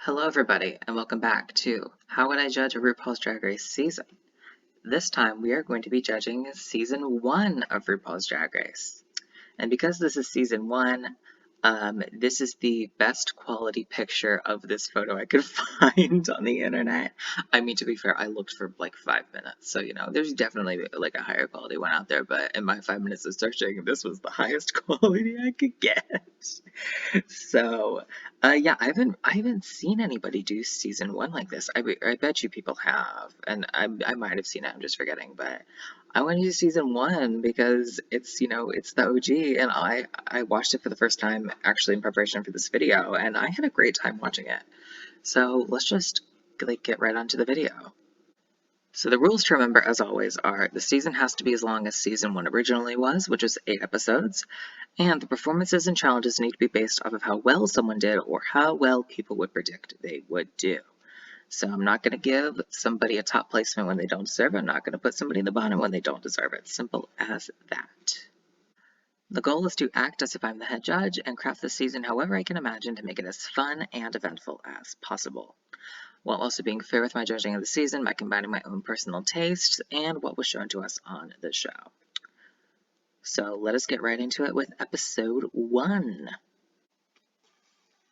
Hello, everybody, and welcome back to How Would I Judge a RuPaul's Drag Race season? This time we are going to be judging season 1 of RuPaul's Drag Race. And because this is season 1, this is the best quality picture of this photo I could find on the internet. I mean, to be fair, I looked for like 5 minutes, so there's definitely like a higher quality one out there, but in my 5 minutes of searching, this was the highest quality I could get. So, yeah, I haven't seen anybody do season 1 like this. I bet you people have, and I might have seen it. I'm just forgetting, but I want to do season 1 because it's the OG, and I watched it for the first time actually in preparation for this video, and I had a great time watching it. So let's just like get right onto the video. So the rules to remember, as always, are the season has to be as long as season 1 originally was, which was 8 episodes, and the performances and challenges need to be based off of how well someone did or how well people would predict they would do. So I'm not going to give somebody a top placement when they don't deserve it. I'm not going to put somebody in the bottom when they don't deserve it. Simple as that. The goal is to act as if I'm the head judge and craft the season however I can imagine to make it as fun and eventful as possible, while also being fair with my judging of the season by combining my own personal tastes and what was shown to us on the show. So let us get right into it with episode 1.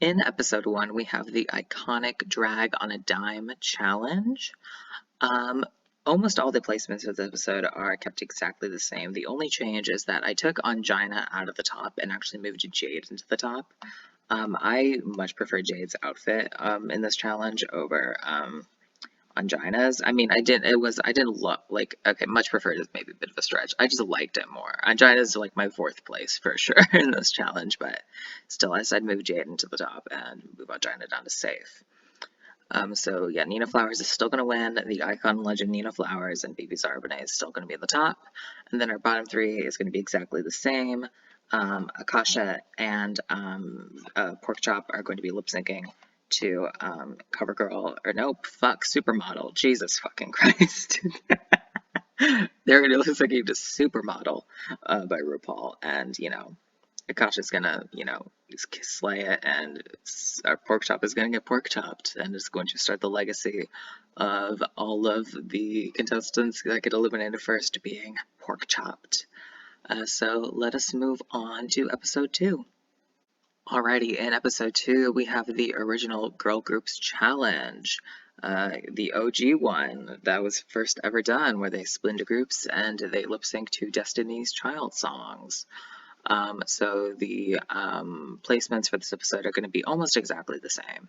In episode 1, we have the iconic Drag on a Dime challenge. Almost all the placements of the episode are kept exactly the same. The only change is that I took Angina out of the top and actually moved Jade into the top. I much prefer Jade's outfit in this challenge over Angina's. I mean, I didn't love, like, okay, much preferred is maybe a bit of a stretch. I just liked it more. Angina's like my 4th place for sure in this challenge, but still, I decided to move Jade into the top and move Angina down to safe. So yeah, Nina Flowers is still going to win. The icon legend Nina Flowers and Bibi Zarboneh is still going to be at the top. And then our bottom 3 is going to be exactly the same. Akasha and Porkchop are going to be lip syncing to CoverGirl, or nope, fuck, Supermodel. Jesus fucking Christ. They're going to be lip syncing to Supermodel by RuPaul. And, Akasha's gonna, slay it, and our pork chop is gonna get pork chopped, and it's going to start the legacy of all of the contestants that get eliminated first being pork chopped. So let us move on to episode 2. Alrighty, in episode 2, we have the original girl groups challenge. The OG one that was first ever done, where they split into groups and they lip sync to Destiny's Child songs. So the placements for this episode are going to be almost exactly the same.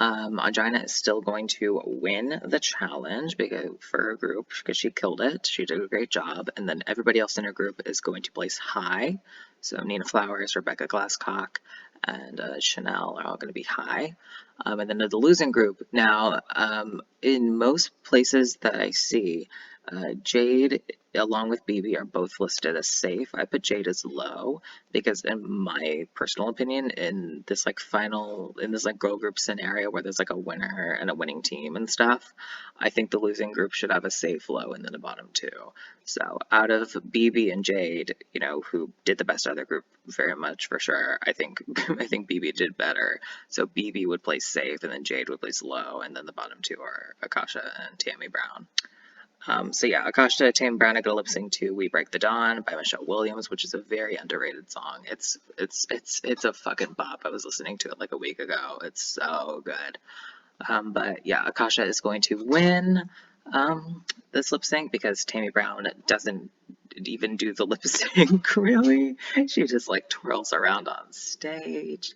Angina is still going to win the challenge for her group because she killed it. She did a great job. And then everybody else in her group is going to place high. So Nina Flowers, Rebecca Glasscock, and Chanel are all going to be high. And then the losing group. Now, in most places that I see, Jade, along with Bibi, are both listed as safe. I put Jade as low because, in my personal opinion, in this girl group scenario where there's like a winner and a winning team and stuff, I think the losing group should have a safe low and then a bottom 2. So out of Bibi and Jade, who did the best out of their group very much for sure, I think Bibi did better. So Bibi would place safe, and then Jade would place low, and then the bottom 2 are Akasha and Tammy Brown. So yeah, Akasha, Tammy Brown are gonna lip sync to "We Break the Dawn" by Michelle Williams, which is a very underrated song. It's a fucking bop. I was listening to it like a week ago. It's so good. But yeah, Akasha is going to win this lip sync because Tammy Brown doesn't even do the lip sync really. She just like twirls around on stage.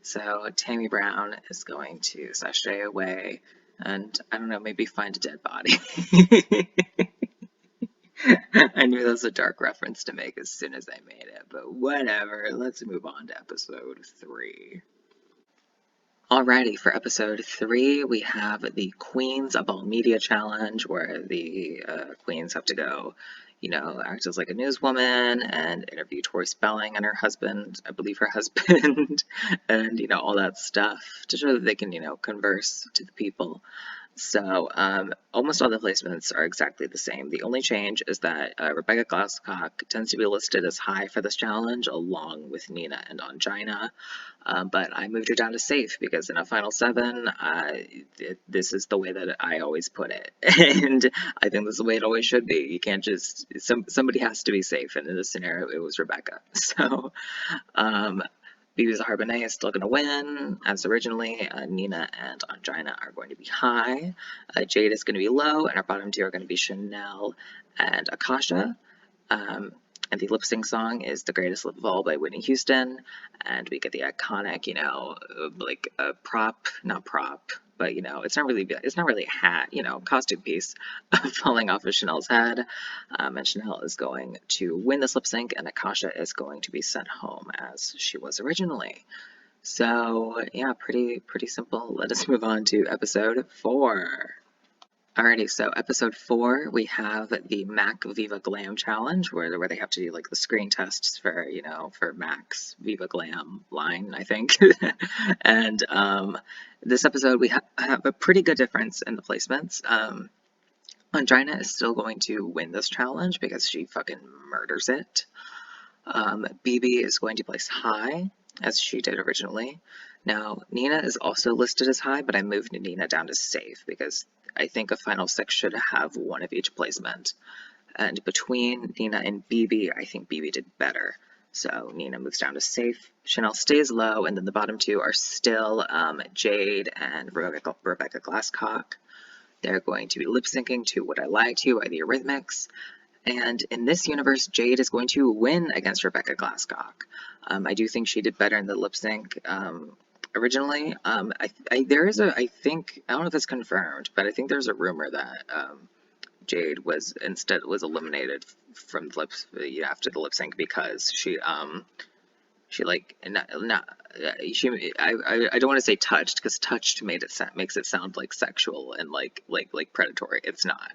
So Tammy Brown is going to sashay away and, I don't know, maybe find a dead body. I knew that was a dark reference to make as soon as I made it, but whatever. Let's move on to episode 3. Alrighty, for episode 3, we have the Queens of All Media Challenge, where the queens have to go, act as like a newswoman and interview Tori Spelling and her husband, I believe her husband, and, all that stuff to show that they can, converse to the people. So almost all the placements are exactly the same. The only change is that Rebecca Glasscock tends to be listed as high for this challenge, along with Nina and Angina. But I moved her down to safe because in a final seven, this is the way that I always put it, and I think this is the way it always should be. You can't just somebody has to be safe, and in this scenario, it was Rebecca. So. Viva's Harbonnet is still going to win, as originally. Nina and Angina are going to be high. Jade is going to be low, and our bottom two are going to be Chanel and Akasha. And the lip sync song is The Greatest Lip of All by Whitney Houston. And we get the iconic, like a prop, not prop, but it's not really a hat, costume piece falling off of Chanel's head. And Chanel is going to win this lip sync, and Akasha is going to be sent home as she was originally. So yeah, pretty simple. Let us move on to episode 4. Alrighty, so episode 4, we have the Mac Viva Glam challenge, where they have to do like the screen tests for for Mac's Viva Glam line, I think. And this episode we have a pretty good difference in the placements. Angina is still going to win this challenge because she fucking murders it. BB is going to place high, as she did originally. Now, Nina is also listed as high, but I moved Nina down to safe because I think a final 6 should have one of each placement. And between Nina and BB, I think BB did better. So Nina moves down to safe. Chanel stays low, and then the bottom two are still Jade and Rebecca Glasscock. They're going to be lip syncing to Would I Lie to You by the Eurythmics. And in this universe, Jade is going to win against Rebecca Glasscock. I do think she did better in the lip sync originally. I think, I don't know if it's confirmed, but I think there's a rumor that Jade was eliminated from the lips after the lip sync because she like I don't want to say touched because touched makes it sound like sexual and like predatory. It's not.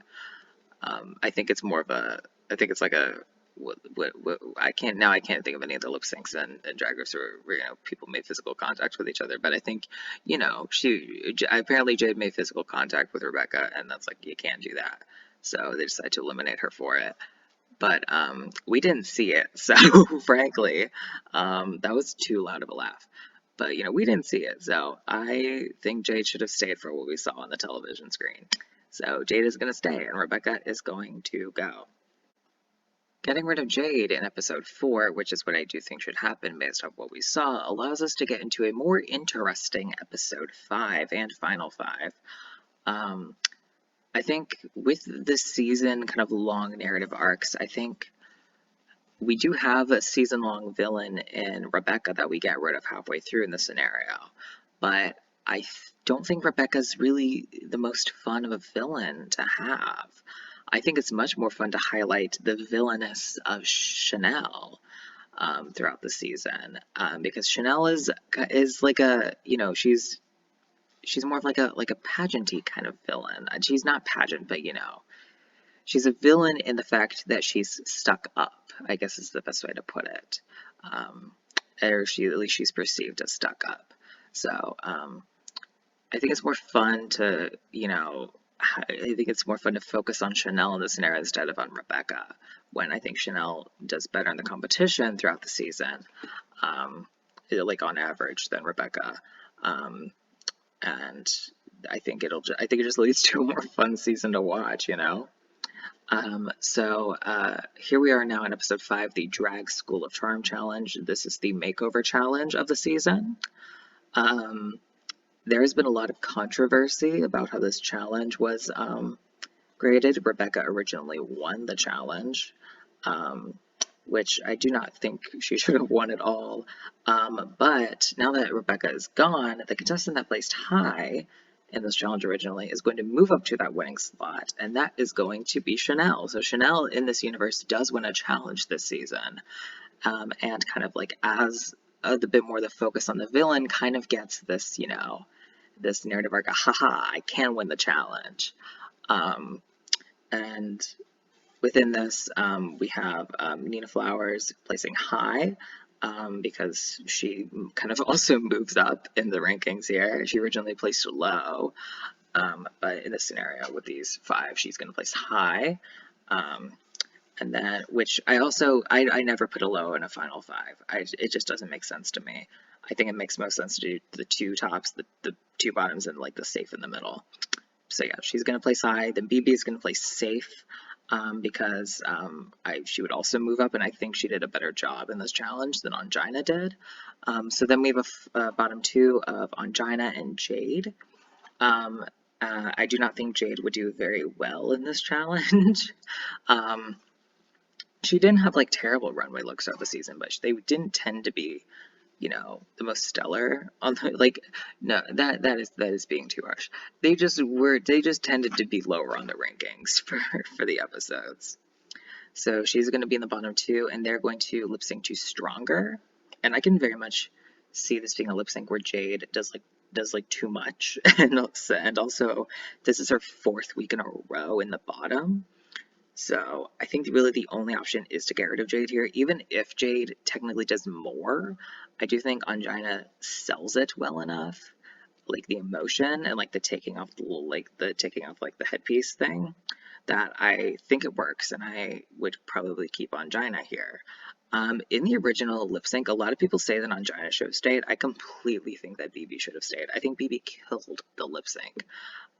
I think it's more of a. I think it's like a. What I can't think of any of the lip syncs and Drag Race where people made physical contact with each other. But I think apparently Jade made physical contact with Rebecca, and that's like you can't do that. So they decided to eliminate her for it. But we didn't see it, so frankly, that was too loud of a laugh. But we didn't see it, so I think Jade should have stayed for what we saw on the television screen. So Jade is going to stay, and Rebecca is going to go. Getting rid of Jade in episode 4, which is what I do think should happen based on what we saw, allows us to get into a more interesting episode 5 and final 5. I think with this season, kind of long narrative arcs, I think we do have a season-long villain in Rebecca that we get rid of halfway through in the scenario. But I don't think Rebecca's really the most fun of a villain to have. I think it's much more fun to highlight the villainess of Chanel throughout the season, because Chanel is like a she's more of like a pageanty kind of villain. She's not pageant, but she's a villain in the fact that she's stuck up, I guess is the best way to put it. Or at least she's perceived as stuck up. So I think it's more fun to focus on Chanel in this scenario instead of on Rebecca, when I think Chanel does better in the competition throughout the season, like on average, than Rebecca. And I think it just leads to a more fun season to watch, So here we are now in episode 5, the Drag School of Charm challenge. This is the makeover challenge of the season. There has been a lot of controversy about how this challenge was created. Rebecca originally won the challenge, which I do not think she should have won at all. But now that Rebecca is gone, the contestant that placed high in this challenge originally is going to move up to that winning slot, and that is going to be Chanel. So Chanel in this universe does win a challenge this season, and kind of like as a bit more the focus on the villain kind of gets this, this narrative arc, haha, I can win the challenge. And within this, we have Nina Flowers placing high, because she kind of also moves up in the rankings here. She originally placed low. But in this scenario with these 5, she's going to place high. And then, which I never put a low in a final 5. It just doesn't make sense to me. I think it makes most sense to do the 2 tops, the 2 bottoms, and like the safe in the middle. So yeah, she's going to place high. Then BB is going to place safe because she would also move up, and I think she did a better job in this challenge than Angina did. So then we have a bottom 2 of Angina and Jade. I do not think Jade would do very well in this challenge. She didn't have like terrible runway looks throughout the season, but they didn't tend to be, you know, the most stellar on the, like, no, that is being too harsh. They just tended to be lower on the rankings for the episodes. So she's going to be in the bottom 2, and they're going to lip sync to Stronger. And I can very much see this being a lip sync where Jade does too much, and also this is her 4th week in a row in the bottom. So I think really the only option is to get rid of Jade here. Even if Jade technically does more, I do think Angina sells it well enough, like the emotion and like the taking off the headpiece thing, that I think it works, and I would probably keep Angina here. In the original lip sync, a lot of people say that Angina should have stayed. I completely think that BB should have stayed. I think BB killed the lip sync.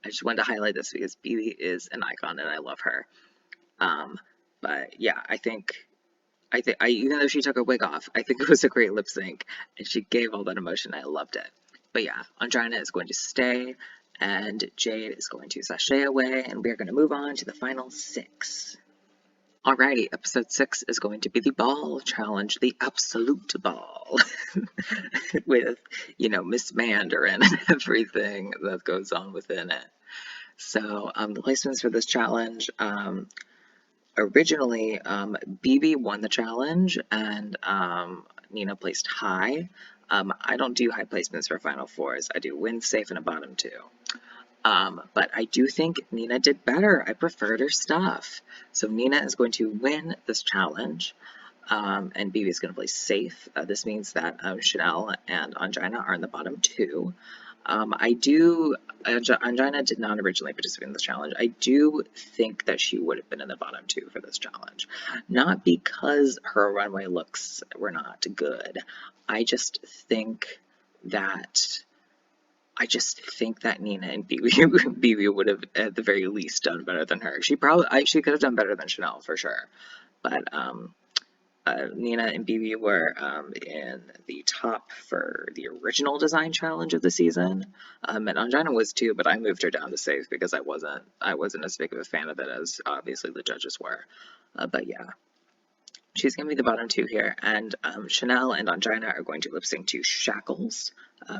I just wanted to highlight this because BB is an icon and I love her. But yeah, I think even though she took her wig off, I think it was a great lip sync, and she gave all that emotion. I loved it. But yeah, Angina is going to stay, and Jade is going to sashay away, and we're going to move on to the final 6. Alrighty, episode 6 is going to be the ball challenge, the absolute ball, with, you know, Miss Mandarin and everything that goes on within it. So, the placements for this challenge, originally, BB won the challenge, and Nina placed high. I don't do high placements for Final Fours. I do win, safe, and a bottom 2. But I do think Nina did better. I preferred her stuff. So Nina is going to win this challenge, and BB is going to place safe. This means that Chanel and Angina are in the bottom 2. Angina did not originally participate in this challenge. I do think that she would have been in the bottom 2 for this challenge. Not because her runway looks were not good. I just think that Nina and BB would have at the very least done better than her. She could have done better than Chanel for sure. But Nina and BB were in the top for the original design challenge of the season, and Angina was too, but I moved her down to safe because I wasn't as big of a fan of it as obviously the judges were. But yeah, she's gonna be the bottom 2 here, and Chanel and Angina are going to lip sync to Shackles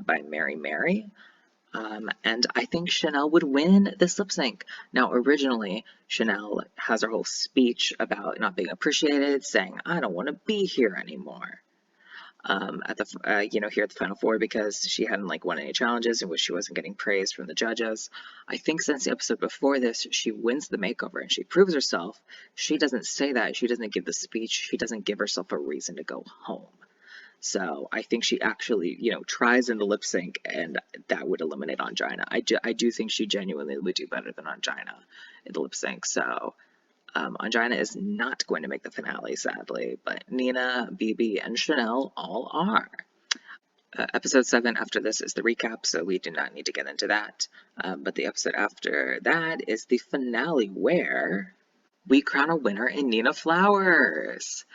by Mary Mary. And I think Chanel would win this lip sync. Now, originally, Chanel has her whole speech about not being appreciated, saying, I don't want to be here anymore. Here at the Final Four, because she hadn't won any challenges in which she wasn't getting praise from the judges. I think since the episode before this, she wins the makeover and she proves herself. She doesn't say that. She doesn't give the speech. She doesn't give herself a reason to go home. So I think she actually, tries in the lip sync, and that would eliminate Angina. I do think she genuinely would do better than Angina in the lip sync. So Angina is not going to make the finale, sadly, but Nina, BB, and Chanel all are. Episode 7 after this is the recap, so we do not need to get into that. But the episode after that is the finale, where we crown a winner in Nina Flowers.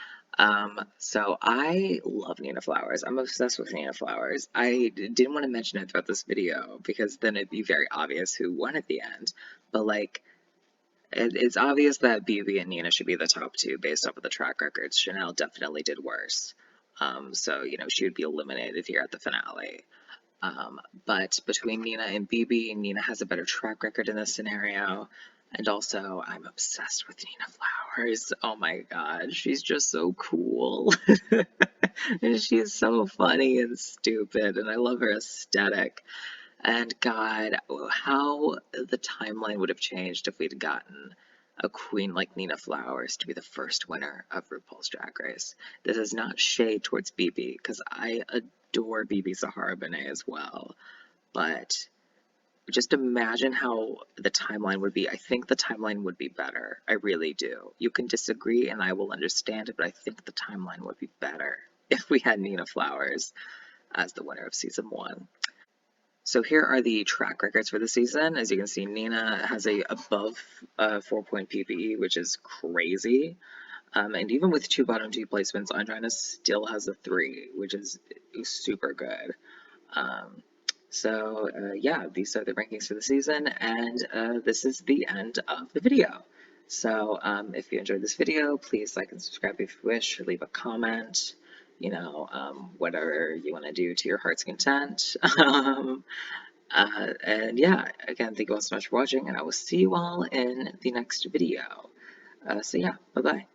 So I love Nina Flowers. I'm obsessed with Nina Flowers. I didn't want to mention it throughout this video because then it'd be very obvious who won at the end. But it's obvious that BB and Nina should be the top 2 based off of the track records. Chanel definitely did worse. So, she would be eliminated here at the finale. But between Nina and BB, Nina has a better track record in this scenario. And also, I'm obsessed with Nina Flowers. Oh my god, she's just so cool. And she's so funny and stupid, and I love her aesthetic. And god, how the timeline would have changed if we'd gotten a queen like Nina Flowers to be the first winner of RuPaul's Drag Race. This is not shade towards BB, because I adore BB Zahara Benet as well. But just imagine how the timeline would be. I think the timeline would be better. I really do. You can disagree and I will understand it, but I think the timeline would be better if we had Nina Flowers as the winner of season 1. So here are the track records for the season. As you can see, Nina has a above 4-point PPE, which is crazy. And even with 2 bottom 2 placements, Andrina still has a 3, which is super good. Yeah, these are the rankings for the season, and this is the end of the video. So if you enjoyed this video, please like and subscribe if you wish, or leave a comment, whatever you want to do to your heart's content. And yeah, again, thank you all so much for watching, and I will see you all in the next video. So yeah, bye-bye.